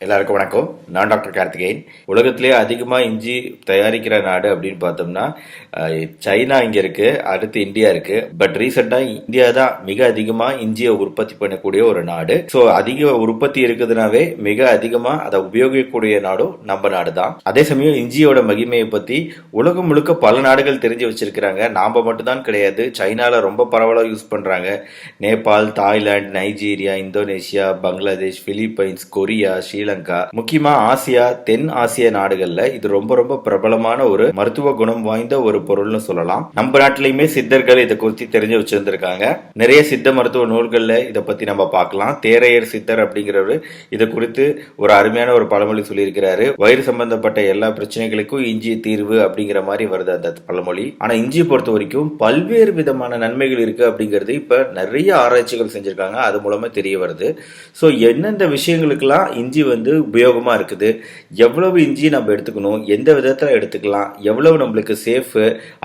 எல்லாருக்கும் வணக்கம். நான் டாக்டர் கார்த்திகேயன். உலகத்திலேயே அதிகமாக இஞ்சி தயாரிக்கிற நாடு அப்படின்னு பார்த்தோம்னா சைனா இங்கே இருக்கு, அடுத்து இந்தியா இருக்கு. பட் ரீசெண்டாக இந்தியா தான் மிக அதிகமாக இஞ்சியை உற்பத்தி பண்ணக்கூடிய ஒரு நாடு. ஸோ அதிக உற்பத்தி இருக்குதுனாவே மிக அதிகமாக அதை உபயோகிக்கக்கூடிய நாடும் நம்ம நாடு தான். அதே சமயம் இஞ்சியோட மகிமையை பற்றி உலகம் முழுக்க பல நாடுகள் தெரிஞ்சு வச்சிருக்கிறாங்க. நாம மட்டும்தான் கிடையாது, சைனாவில் ரொம்ப பரவலாக யூஸ் பண்ணுறாங்க. Nepal, Thailand, Nigeria, Indonesia, Bangladesh, Philippines, Korea, Sri Lanka, முக்கியமா ஆசியா, தென் ஆசிய நாடுகள்ல இது ரொம்ப ரொம்ப பிரபலமான ஒரு மருத்துவ குணம் வாய்ந்த ஒரு பொருள்னு சொல்லலாம். நம்ம நாட்டிலையுமே சித்தர்கள் இதை குறித்து தெரிஞ்சு வச்சிருந்திருக்காங்க. நிறைய சித்த மருத்துவ நூல்கள்ல இதை பத்தி நம்ம பார்க்கலாம். தேரையர் சித்தர் அப்படிங்கிறவரு இதை குறித்து ஒரு அருமையான ஒரு பழமொழி சொல்லியிருக்கிறாரு. வயிறு சம்பந்தப்பட்ட எல்லா பிரச்சனைகளுக்கும் இஞ்சி தீர்வு அப்படிங்கிற மாதிரி வருது அந்த பழமொழி. ஆனா இஞ்சியை பொறுத்த வரைக்கும் பல்வேறு விதமான நன்மைகள் இருக்கு அப்படிங்கிறது இப்ப நிறைய ஆராய்ச்சிகள் செஞ்சிருக்காங்க. அது மூலமா தெரிய வருது. ஸோ எந்தெந்த விஷயங்களுக்கெல்லாம் இஞ்சி உபயோகமா இருக்குது, எவ்வளவு இஞ்சி நம்ம எடுத்துக்கணும், எந்த விதத்துல எடுத்துக்கலாம், எவ்வளவு நம்மளுக்கு சேஃப்,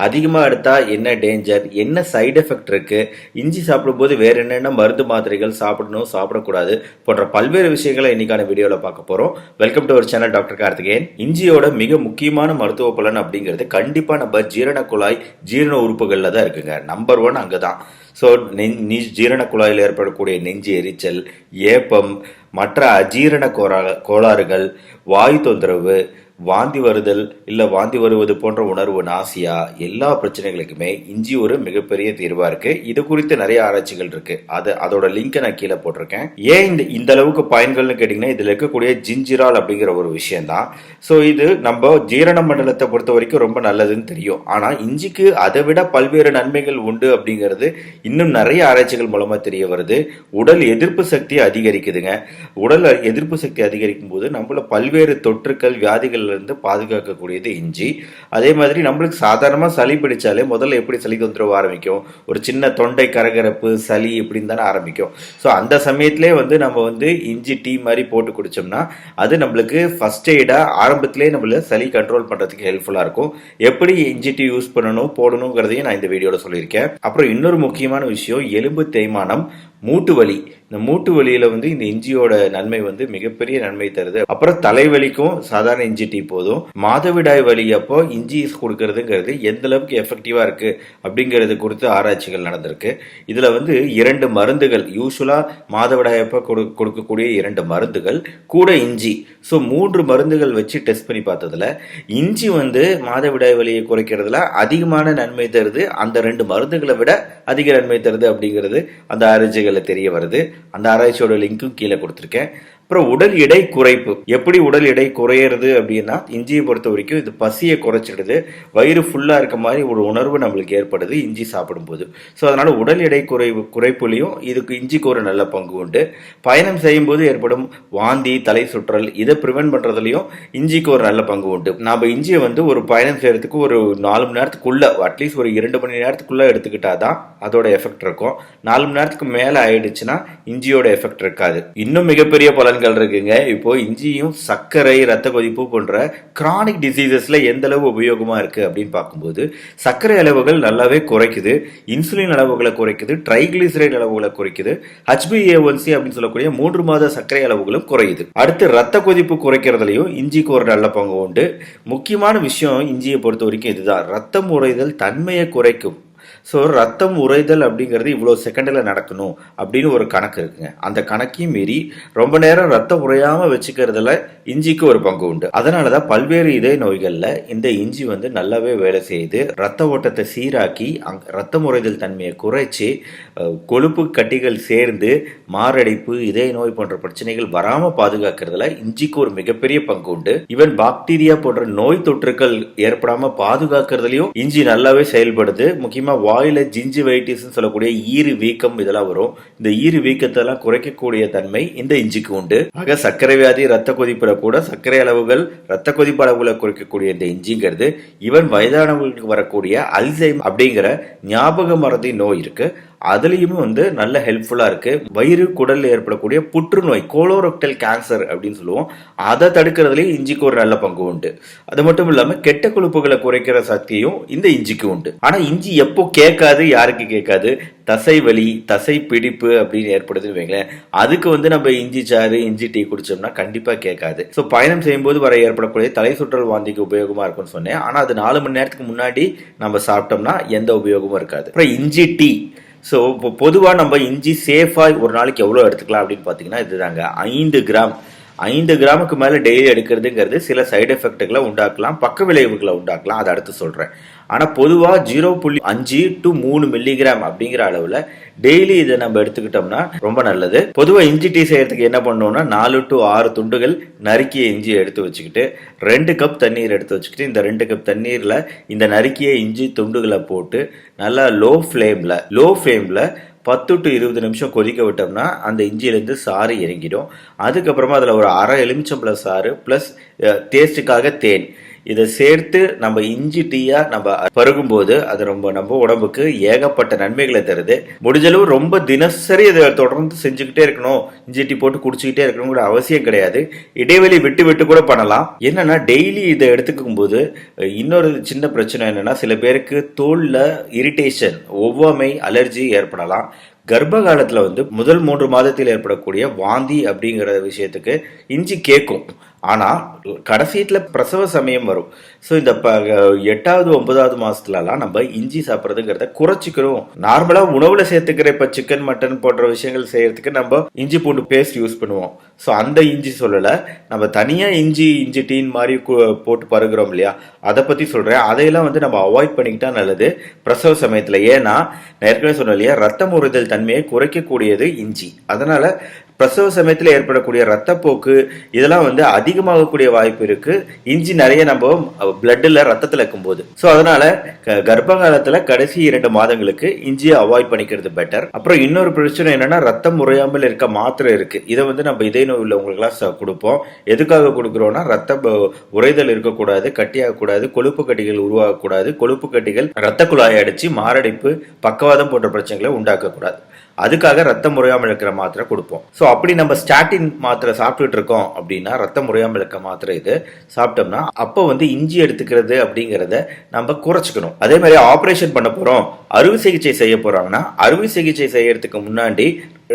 அதிகமா எடுத்தா என்ன டேஞ்சர், என்ன சைடு எஃபெக்ட் இருக்கு, இஞ்சி சாப்பிடும்போது வேற என்னென்ன மருந்து மாத்திரைகள் சாப்பிடணும் சாப்பிடக்கூடாது போன்ற பல்வேறு விஷயங்களை இன்னைக்கான வீடியோல பார்க்க போறோம். Welcome to our channel doctor Karthikeyan. இஞ்சியோட மிக முக்கியமான மருத்துவ பலன் அப்படிங்கிறது கண்டிப்பா நம்ம ஜீரண குழாய், ஜீரண உறுப்புகள்ல தான் இருக்குங்க. நம்பர் 1 அங்கதான். ஸோ ஜீரண குழாயில் ஏற்படக்கூடிய நெஞ்சு எரிச்சல், ஏப்பம், மற்ற அஜீரண கோளாறுகள், வாயு தொந்தரவு, வாந்தி வருதல் இல்லை வாந்தி வருவது போன்ற உணர்வு, நாசியா, எல்லா பிரச்சனைகளுக்குமே இஞ்சி ஒரு மிகப்பெரிய தீர்வா இருக்கு. இது குறித்து நிறைய ஆராய்ச்சிகள் இருக்கு. அதோட லிங்கை நான் கீழே போட்டிருக்கேன். ஏன் இந்த அளவுக்கு பயன்கள்னு கேட்டீங்கன்னா இதுல இருக்கக்கூடிய ஜிஞ்சிரால் அப்படிங்கிற ஒரு விஷயம் தான். ஸோ இது நம்ம ஜீரண மண்டலத்தை பொறுத்த வரைக்கும் ரொம்ப நல்லதுன்னு தெரியும். ஆனா இஞ்சிக்கு அதை விட பல்வேறு நன்மைகள் உண்டு அப்படிங்கிறது இன்னும் நிறைய ஆராய்ச்சிகள் மூலமா தெரிய வருது. உடல் எதிர்ப்பு சக்தி அதிகரிக்குதுங்க. உடல் எதிர்ப்பு சக்தி அதிகரிக்கும் போது நம்மள பல்வேறு தொற்றுக்கள், வியாதிகள் இருந்து பாதுகாக்கக்கூடியது இஞ்சி. அதே மாதிரி நம்மளுக்கு சாதாரணமா சளி பிடிச்சாலே முதல்ல எப்படி சளி தொந்தரவு ஆரம்பிக்கும், ஒரு சின்ன தொண்டை கரகரப்பு, சளி இப்படின்னு தானே ஆரம்பிக்கும். ஸோ அந்த சமயத்திலே நம்ம இஞ்சி டீ மாதிரி போட்டு குடிச்சோம்னா அது நம்மளுக்கு ஃபர்ஸ்ட் எய்டா ஆரம்பத்திலே நம்மள சளி கண்ட்ரோல் பண்றதுக்கு ஹெல்ப்ஃபுல்லா இருக்கும். எப்படி இஞ்சி டீ யூஸ் பண்ணணும் போடணுங்கிறதையும் நான் இந்த வீடியோல சொல்லியிருக்கேன். அப்புறம் இன்னொரு முக்கியமான விஷயம், எலும்பு தேய்மானம், மூட்டு வலி. இந்த மூட்டு வலியில இந்த இஞ்சியோட நன்மை மிகப்பெரிய நன்மை தருது. அப்புறம் தலைவலிக்கும் சாதாரண இஞ்சி டீ போதும். மாதவிடாய் வலி அப்போ இஞ்சி கொடுக்கறதுங்கிறது எந்த அளவுக்கு எஃபெக்டிவா இருக்கு அப்படிங்கிறது குறித்து ஆராய்ச்சிகள் நடந்திருக்கு. இதுல 2 மருந்துகள், யூஸ்வலா மாதவிடாய் அப்போ கொடுக்கக்கூடிய 2 மருந்துகள் கூட இஞ்சி, ஸோ 3 மருந்துகள் வச்சு டெஸ்ட் பண்ணி பார்த்ததுல இஞ்சி மாதவிடாய் வலியை குறைக்கிறதுல அதிகமான நன்மை தருது, அந்த 2 மருந்துகளை விட அதிக நன்மை தருது அப்படிங்கிறது அந்த ஆராய்ச்சிகள் தெரிய வருது. அந்த ஆராய்ச்சியோட லிங்க்கும் கீழே கொடுத்திருக்கேன். அப்புறம் உடல் எடை குறைப்பு. எப்படி உடல் எடை குறையிறது அப்படின்னா இஞ்சியை பொறுத்த வரைக்கும் இது பசியை குறைச்சிடுது. வயிறு ஃபுல்லா இருக்க மாதிரி ஒரு உணர்வு நம்மளுக்கு ஏற்படுது இஞ்சி சாப்பிடும்போது. ஸோ அதனால உடல் எடை குறைப்புலையும் இதுக்கு இஞ்சிக்கு ஒரு நல்ல பங்கு உண்டு. பயணம் செய்யும் போது ஏற்படும் வாந்தி, தலை சுற்றல், இதை ப்ரிவென்ட் பண்றதுலயும் இஞ்சிக்கு ஒரு நல்ல பங்கு உண்டு. நாம இஞ்சியை ஒரு பயணம் செய்யறதுக்கு ஒரு 4 மணி நேரத்துக்குள்ள, அட்லீஸ்ட் ஒரு 2 மணி நேரத்துக்குள்ள எடுத்துக்கிட்டாதான் அதோட எஃபெக்ட் இருக்கும். 4 மணி நேரத்துக்கு மேல ஆயிடுச்சுன்னா இஞ்சியோட எஃபெக்ட் இருக்காது. இன்னும் மிகப்பெரிய பலன்கள் இருக்குங்க. இப்போ இஞ்சியும் சர்க்கரை, ரத்த கொதிப்பு போன்ற கிரானிக் டிசீசஸ்ல எந்த அளவு உபயோகமா இருக்கு அப்படின்னு பார்க்கும்போது சர்க்கரை அளவுகள் நல்லாவே குறைக்குது, இன்சுலின் அளவுகளை குறைக்குது, ட்ரைகிளிசரைட் அளவுகளை குறைக்குது, HbA1c அப்படின்னு சொல்லக்கூடிய 3 மாத சர்க்கரை அளவுகளும் குறையுது. அடுத்து ரத்த கொதிப்பு குறைக்கிறதுலயும் இஞ்சிக்கு ஒரு நல்ல பங்கு உண்டு. முக்கியமான விஷயம் இஞ்சியை பொறுத்த வரைக்கும் இதுதான், ரத்தம் உறைதல் தன்மையை குறைக்கும். ஸோ ரத்தம் உறைதல் அப்படிங்கிறது இவ்வளோ செகண்டில் நடக்கணும் அப்படின்னு ஒரு கணக்கு இருக்குங்க. அந்த கணக்கையும் மீறி ரொம்ப நேரம் ரத்தம் உறையாமல் வச்சுக்கிறதுல இஞ்சிக்கு ஒரு பங்கு உண்டு. அதனால தான் பல்வேறு இதய நோய்களில் இந்த இஞ்சி நல்லாவே வேலை செய்யுது. ரத்த ஓட்டத்தை சீராக்கி ரத்தம் உறைதல் தன்மையை குறைச்சி கொழுப்பு கட்டிகள் சேர்ந்து மாரடைப்பு, இதய நோய் போன்ற பிரச்சனைகள் வராமல் பாதுகாக்கிறதுல இஞ்சிக்கு ஒரு மிகப்பெரிய பங்கு உண்டு. ஈவன் பாக்டீரியா போன்ற நோய் தொற்றுக்கள் ஏற்படாமல் பாதுகாக்கிறதுலையும் இஞ்சி நல்லாவே செயல்படுது. முக்கியமாக வாயில ஜிஞ்சிவைட்டிஸ் சொல்லக்கூடிய ஈறு வீக்கம் இதெல்லாம் வரும். இந்த ஈறு வீக்கத்தை எல்லாம் குறைக்கக்கூடிய தன்மை இந்த இஞ்சிக்கு உண்டு. ஆக சர்க்கரை வியாதி, ரத்த கொதிப்புல கூட சர்க்கரை அளவுகள், ரத்த கொதிப்பு அளவுகளை குறைக்கக்கூடிய இந்த இஞ்சிங்கிறது ஈவன் வயதானவர்களுக்கு வரக்கூடிய அல்சைமர் அப்படிங்கிற ஞாபக மறதி நோய் இருக்கு, அதுலயுமே வந்து நல்ல ஹெல்ப்ஃபுல்லா இருக்கு. வயிறு குடல்ல ஏற்படக்கூடிய புற்றுநோய் கோலோரெக்டல் கேன்சர் அப்படின்னு சொல்லுவோம், அதை தடுக்கிறதுலயும் இஞ்சிக்கு ஒரு நல்ல பங்கு உண்டு. அது மட்டும் இல்லாம கெட்ட கொழுப்புகளை குறைக்கிற சக்தியும் இந்த இஞ்சிக்கு உண்டு. ஆனா இஞ்சி எப்போ கேட்காது, யாருக்கு கேட்காது? தசை வலி, தசை பிடிப்பு அப்படின்னு ஏற்படுதுன்னு வைங்களேன், அதுக்கு வந்து நம்ம இஞ்சி சாறு, இஞ்சி டீ குடிச்சோம்னா கண்டிப்பா கேட்காது. ஸோ பயணம் செய்யும்போது வர ஏற்படக்கூடிய தலை சுற்றல் வாந்திக்கு உபயோகமா இருக்கும்னு சொன்னேன். ஆனா அது 4 மணி நேரத்துக்கு முன்னாடி நம்ம சாப்பிட்டோம்னா எந்த உபயோகமும் இருக்காது. அப்புறம் இஞ்சி டீ. ஸோ இப்போ பொதுவாக நம்ம இஞ்சி சேஃபாக ஒரு நாளைக்கு எவ்வளோ எடுத்துக்கலாம் அப்படின்னு பார்த்தீங்கன்னா இதுதாங்க, 5 கிராம். 5 கிராமுக்கு மேலே டெய்லி எடுக்கிறதுங்கிறது சில சைடு எஃபெக்ட்டுகளை உண்டாக்கலாம், பக்க விளைவுகளை உண்டாக்கலாம், அதை அடுத்து சொல்கிறேன். ஆனால் பொதுவாக 0.5 to 3 மில்லிகிராம் அப்படிங்கிற அளவில் டெய்லி இதை நம்ம எடுத்துக்கிட்டோம்னா ரொம்ப நல்லது. பொதுவாக இஞ்சி டீ செய்யறதுக்கு என்ன பண்ணோம்னா 4 to 6 துண்டுகள் நறுக்கிய இஞ்சியை எடுத்து வச்சுக்கிட்டு 2 கப் தண்ணீர் எடுத்து வச்சுக்கிட்டு இந்த 2 கப் தண்ணீரில் இந்த நறுக்கிய இஞ்சி துண்டுகளை போட்டு நல்லா லோ ஃப்ளேமில் 10 to 20 நிமிஷம் கொதிக்க விட்டோம்னா அந்த இஞ்சியிலேருந்து சாறு இறங்கிடும். அதுக்கப்புறமா அதில் ஒரு அரை எலுமிச்சம்பழம் சாறு ப்ளஸ் டேஸ்ட்டுக்காக தேன், இதை சேர்த்து நம்ம இஞ்சி டீயா நம்ம பருகும்போது அது ரொம்ப நம்ம உடம்புக்கு ஏகப்பட்ட நன்மைகளை தருது. முடிஞ்சளவு ரொம்ப தினசரி இதை தொடர்ந்து செஞ்சுக்கிட்டே இருக்கணும், இஞ்சி டீ போட்டு குடிச்சுக்கிட்டே இருக்கணுங்கிற அவசியம் கிடையாது. இடைவெளி விட்டு விட்டு கூட பண்ணலாம். என்னன்னா டெய்லி இதை எடுத்துக்கும் போது இன்னொரு சின்ன பிரச்சனை என்னன்னா, சில பேருக்கு தோல்ல இரிட்டேஷன், ஒவ்வாமை, அலர்ஜி ஏற்படலாம். கர்ப்ப காலத்துல வந்து முதல் 3 மாதத்தில் ஏற்படக்கூடிய வாந்தி அப்படிங்கிற விஷயத்துக்கு இஞ்சி கேட்கும். ஆனா கடைசியில பிரசவ சமயம் வரும். ஸோ இந்த 8வது 9வது மாசத்துலலாம் நம்ம இஞ்சி சாப்பிட்றதுங்கிறத குறைச்சிக்கிறோம். நார்மலா உணவுல சேர்த்துக்கிற இப்ப சிக்கன், மட்டன் போன்ற விஷயங்கள் செய்யறதுக்கு நம்ம இஞ்சி பூண்டு பேஸ்ட் யூஸ் பண்ணுவோம். ஸோ அந்த இஞ்சி சொல்லல, நம்ம தனியா இஞ்சி டீன் மாதிரி போட்டு பருகிறோம் இல்லையா, அதை பத்தி சொல்றேன். அதையெல்லாம் வந்து நம்ம அவாய்ட் பண்ணிக்கிட்டா நல்லது பிரசவ சமயத்துல. ஏன்னா நான் ஏற்கனவே சொன்னேன் இல்லையா, ரத்தம் ஊறுதல் தன்மையை குறைக்கக்கூடியது இஞ்சி. அதனால பிரசவ சமயத்தில் ஏற்படக்கூடிய ரத்தப்போக்கு இதெல்லாம் வந்து அதிகமாகக்கூடிய வாய்ப்பு இருக்கு, இஞ்சி நிறைய நம்ம பிளட்ல ரத்தத்தில் இருக்கும்போது. ஸோ அதனால கர்ப்ப காலத்துல கடைசி 2 மாதங்களுக்கு இஞ்சியை அவாய்ட் பண்ணிக்கிறது பெட்டர். அப்புறம் இன்னொரு பிரச்சனை என்னன்னா, ரத்தம் உறையாமல் இருக்க மாத்திரை இருக்கு. இதை வந்து நம்ம இதய நோய் உள்ளவங்களுக்குலாம் கொடுப்போம். எதுக்காக கொடுக்குறோம்னா, ரத்த உறைதல் இருக்கக்கூடாது, கட்டியாகக்கூடாது, கொழுப்பு கட்டிகள் உருவாகக்கூடாது, கொழுப்பு கட்டிகள் ரத்த குழாயை அடிச்சு மாரடைப்பு, பக்கவாதம் போன்ற பிரச்சனைகளை உண்டாக்கக்கூடாது. அதுக்காக ரத்தம் முறையாமல் இருக்கிற மாத்திரை கொடுப்போம். ஸோ அப்படி நம்ம ஸ்டாட்டின் மாத்திரை சாப்பிட்டுட்டு இருக்கோம் அப்படின்னா, ரத்தம் முறையாமல் இருக்க மாத்திரை இது சாப்பிட்டோம்னா அப்போ வந்து இஞ்சி எடுத்துக்கிறது அப்படிங்கிறத நம்ம குறைச்சிக்கணும். அதே மாதிரி ஆப்ரேஷன் பண்ண போறோம், அறுவை சிகிச்சை செய்ய போறாங்கன்னா அறுவை சிகிச்சை செய்யறதுக்கு முன்னாடி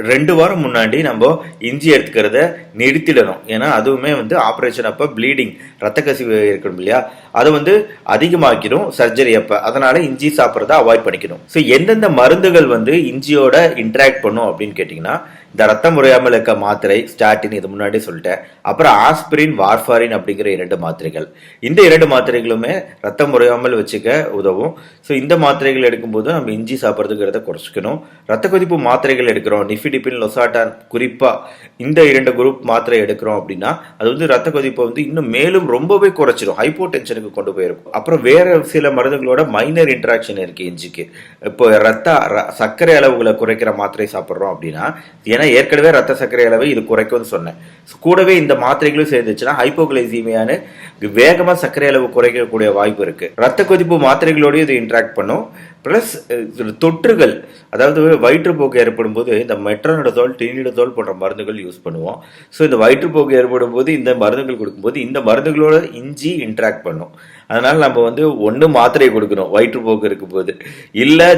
2 வாரம் முன்னாடி நம்ம இஞ்சி எடுத்துக்கிறத நிறுத்திடணும். ஏன்னா அதுவுமே வந்து ஆப்ரேஷன் அப்போ ப்ளீடிங், ரத்த கசிவு இருக்கணும் இல்லையா, அதை வந்து அதிகமாக்கிடும் சர்ஜரி அப்போ. அதனால இஞ்சி சாப்பிட்றத அவாய்ட் பண்ணிக்கணும். ஸோ எந்தெந்த மருந்துகள் வந்து இஞ்சியோட இன்ட்ராக்ட் பண்ணும் அப்படின்னு கேட்டிங்கன்னா, இந்த ரத்தம் முறையாமல் இருக்க மாத்திரை ஸ்டாட்டின், இது முன்னாடி சொல்லிட்டேன். அப்புறம் ஆஸ்பிரின், வார்ஃபாரின் அப்படிங்கிற 2 மாத்திரைகள். இந்த 2 மாத்திரைகளுமே ரத்தம் முறையாமல் வச்சுக்க உதவும். ஸோ இந்த மாத்திரைகள் எடுக்கும்போது நம்ம இஞ்சி சாப்பிட்றதுங்கிறத குறைச்சிக்கணும். ரத்த கொதிப்பு மாத்திரைகள் எடுக்கிறோம், நிஃபிடிபின், லொசாட்டான், குறிப்பா இந்த 2 குரூப் மாத்திரை எடுக்கிறோம் அப்படின்னா அது வந்து ரத்த கொதிப்பை வந்து இன்னும் மேலும் ரொம்பவே குறைச்சிடும், ஹைப்போ டென்ஷனுக்கு கொண்டு போயிருக்கும். அப்புறம் வேற சில மருந்துகளோட மைனர் இன்ட்ராக்ஷன் இருக்கு இஞ்சிக்கு. இப்போ சர்க்கரை அளவுகளை குறைக்கிற மாத்திரை சாப்பிட்றோம் அப்படின்னா, ஏன்னா ஏற்கனவே ரத்த சர்க்கரை அளவை இது குறைக்கும்னு சொன்னேன். கூடவே இந்த மாத்திரைகளும் சேர்ந்துச்சுன்னா ஹைப்போகிளைசீமியான்னு வேகமா சர்க்கரை அளவு குறைக்கக்கூடிய வாய்ப்பு இருக்கு. ரத்த கொதிப்பு மாத்திரைகளோடய இது இன்ட்ராக்ட் பண்ணும். பிளஸ் தொற்றுகள், அதாவது வயிற்றுப்போக்கு ஏற்படும் போது இந்த மெட்ரோனிடசோல், டினிடசோல் போன்ற மருந்துகள் யூஸ் பண்ணுவோம். ஸோ இந்த வயிற்றுப்போக்கு ஏற்படும் போது இந்த மருந்துகள் கொடுக்கும்போது இந்த மருந்துகளோட இஞ்சி இன்ட்ராக்ட் பண்ணும். அதனால நம்ம வந்து ஒன்று மாத்திரையை கொடுக்கணும் வயிற்றுப்போக்கு இருக்கும் போது, இல்லை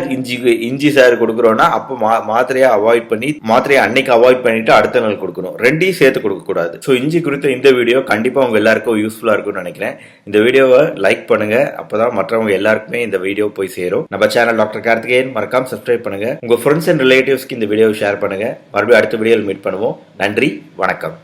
இஞ்சி சாறு கொடுக்குறோன்னா அப்போ மாத்திரையை அவாய்ட் பண்ணி, மாத்திரையை அன்னைக்கு அவாய்ட் பண்ணிட்டு அடுத்த நாள் கொடுக்கணும். 2ஐயும் சேர்த்து கொடுக்கக்கூடாது. ஸோ இஞ்சி குறித்த இந்த வீடியோ கண்டிப்பாக உங்க எல்லாருக்கும் யூஸ்ஃபுல்லாக இருக்கும்னு நினைக்கிறேன். இந்த வீடியோவை லைக் பண்ணுங்க, அப்போதான் மற்றவங்க எல்லாருக்குமே இந்த வீடியோ போய் சேரும். நம்ம சேனல் டாக்டர் கார்த்திகேயன், மறக்காம சப்ஸ்கிரைப் பண்ணுங்க. உங்க ஃப்ரெண்ட்ஸ் அண்ட் ரிலேட்டிவ்ஸ்க்கு இந்த வீடியோவை ஷேர் பண்ணுங்க. மறுபடியும் அடுத்த வீடியோவில் மீட் பண்ணுவோம். நன்றி, வணக்கம்.